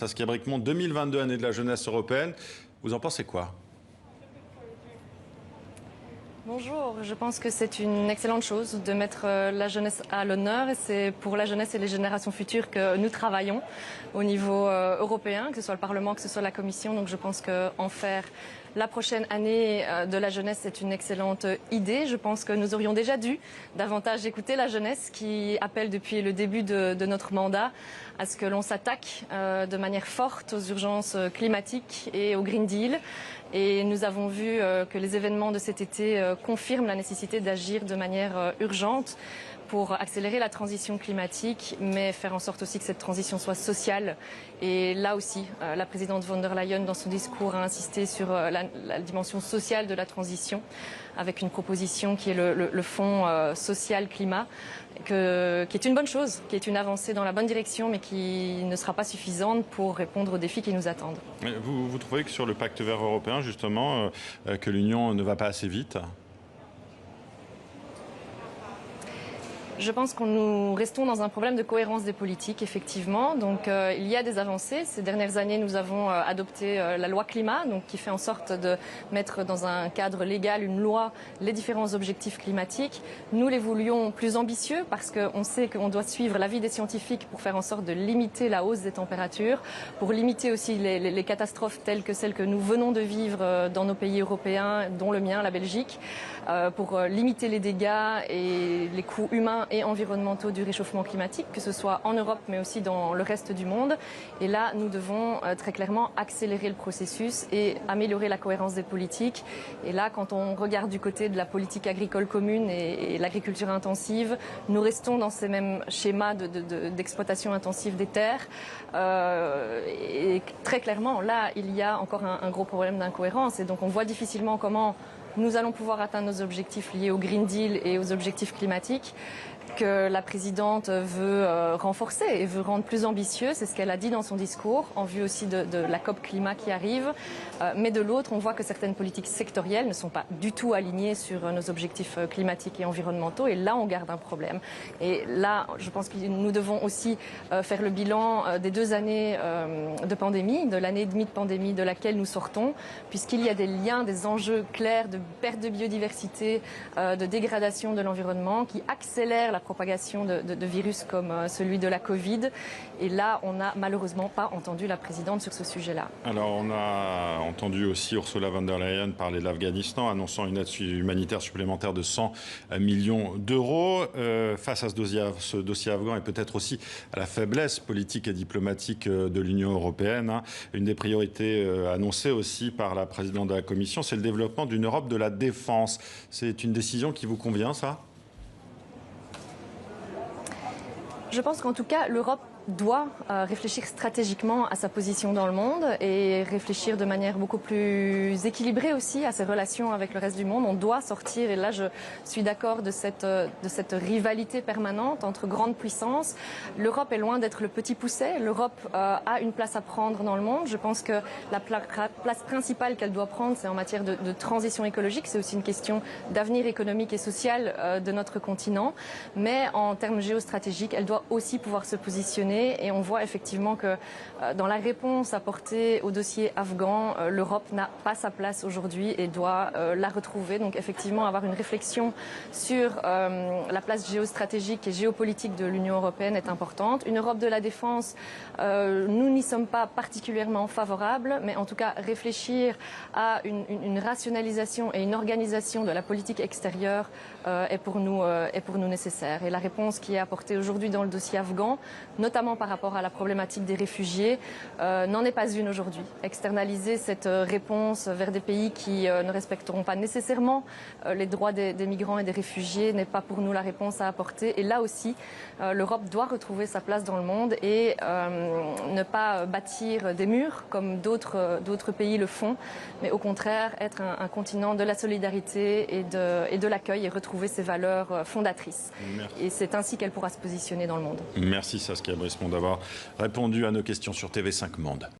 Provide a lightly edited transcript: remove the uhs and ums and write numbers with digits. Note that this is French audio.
Saskia Bricmont, 2022, année de la jeunesse européenne. Vous en pensez quoi? Bonjour, je pense que c'est une excellente chose de mettre la jeunesse à l'honneur et c'est pour la jeunesse et les générations futures que nous travaillons au niveau européen, que ce soit le Parlement, que ce soit la Commission. Donc je pense qu'en faire la prochaine année de la jeunesse est une excellente idée. Je pense que nous aurions déjà dû davantage écouter la jeunesse qui appelle depuis le début de notre mandat à ce que l'on s'attaque de manière forte aux urgences climatiques et au Green Deal. Et nous avons vu que les événements de cet été confirment la nécessité d'agir de manière urgente pour accélérer la transition climatique, mais faire en sorte aussi que cette transition soit sociale. Et là aussi, la présidente von der Leyen, dans son discours, a insisté sur la dimension sociale de la transition, avec une proposition qui est le Fonds social climat, qui est une bonne chose, qui est une avancée dans la bonne direction, mais qui ne sera pas suffisante pour répondre aux défis qui nous attendent. Vous trouvez que sur le pacte vert européen, justement, que l'Union ne va pas assez vite ? Je pense que nous restons dans un problème de cohérence des politiques, effectivement. Donc, il y a des avancées. Ces dernières années, nous avons adopté la loi climat, donc, qui fait en sorte de mettre dans un cadre légal, une loi, les différents objectifs climatiques. Nous les voulions plus ambitieux parce qu'on sait qu'on doit suivre l'avis des scientifiques pour faire en sorte de limiter la hausse des températures, pour limiter aussi les catastrophes telles que celles que nous venons de vivre dans nos pays européens, dont le mien, la Belgique, pour limiter les dégâts et les coûts humains et environnementaux du réchauffement climatique, que ce soit en Europe mais aussi dans le reste du monde. Et là, nous devons très clairement accélérer le processus et améliorer la cohérence des politiques. Et là, quand on regarde du côté de la politique agricole commune et l'agriculture intensive, nous restons dans ces mêmes schémas d'exploitation intensive des terres. Et très clairement, là, il y a encore un gros problème d'incohérence. Et donc, on voit difficilement comment nous allons pouvoir atteindre nos objectifs liés au Green Deal et aux objectifs climatiques que la présidente veut renforcer et veut rendre plus ambitieux. C'est ce qu'elle a dit dans son discours, en vue aussi de la COP climat qui arrive. Mais de l'autre, on voit que certaines politiques sectorielles ne sont pas du tout alignées sur nos objectifs climatiques et environnementaux. Et là, on garde un problème. Et là, je pense que nous devons aussi faire le bilan des 2 années de pandémie, de l'année et demie de pandémie de laquelle nous sortons, puisqu'il y a des liens, des enjeux clairs de perte de biodiversité, de dégradation de l'environnement qui accélèrent la propagation de virus comme celui de la Covid. Et là, on n'a malheureusement pas entendu la présidente sur ce sujet-là. Alors, on a entendu aussi Ursula von der Leyen parler de l'Afghanistan, annonçant une aide humanitaire supplémentaire de 100 millions d'euros. Face à ce dossier afghan et peut-être aussi à la faiblesse politique et diplomatique de l'Union européenne, une des priorités annoncées aussi par la présidente de la Commission, c'est le développement d'une Europe de la défense. C'est une décision qui vous convient, ça ? Je pense qu'en tout cas, l'Europe doit réfléchir stratégiquement à sa position dans le monde et réfléchir de manière beaucoup plus équilibrée aussi à ses relations avec le reste du monde. On doit sortir, et là je suis d'accord, de cette rivalité permanente entre grandes puissances. L'Europe est loin d'être le petit pousset. L'Europe a une place à prendre dans le monde. Je pense que la place principale qu'elle doit prendre, c'est en matière de transition écologique. C'est aussi une question d'avenir économique et social de notre continent. Mais en termes géostratégiques, elle doit aussi pouvoir se positionner. Et on voit effectivement que dans la réponse apportée au dossier afghan, l'Europe n'a pas sa place aujourd'hui et doit la retrouver. Donc effectivement, avoir une réflexion sur la place géostratégique et géopolitique de l'Union européenne est importante. Une Europe de la défense, nous n'y sommes pas particulièrement favorables, mais en tout cas réfléchir à une rationalisation et une organisation de la politique extérieure est pour nous nécessaire. Et la réponse qui est apportée aujourd'hui dans le dossier afghan, notamment par rapport à la problématique des réfugiés, n'en est pas une aujourd'hui. Externaliser cette réponse vers des pays qui ne respecteront pas nécessairement les droits des migrants et des réfugiés n'est pas pour nous la réponse à apporter. Et là aussi, l'Europe doit retrouver sa place dans le monde et ne pas bâtir des murs comme d'autres pays le font, mais au contraire être un continent de la solidarité et de l'accueil et retrouver ses valeurs fondatrices. Merci. Et c'est ainsi qu'elle pourra se positionner dans le monde. Merci Saskia Bricmont d'avoir répondu à nos questions sur TV5 Monde.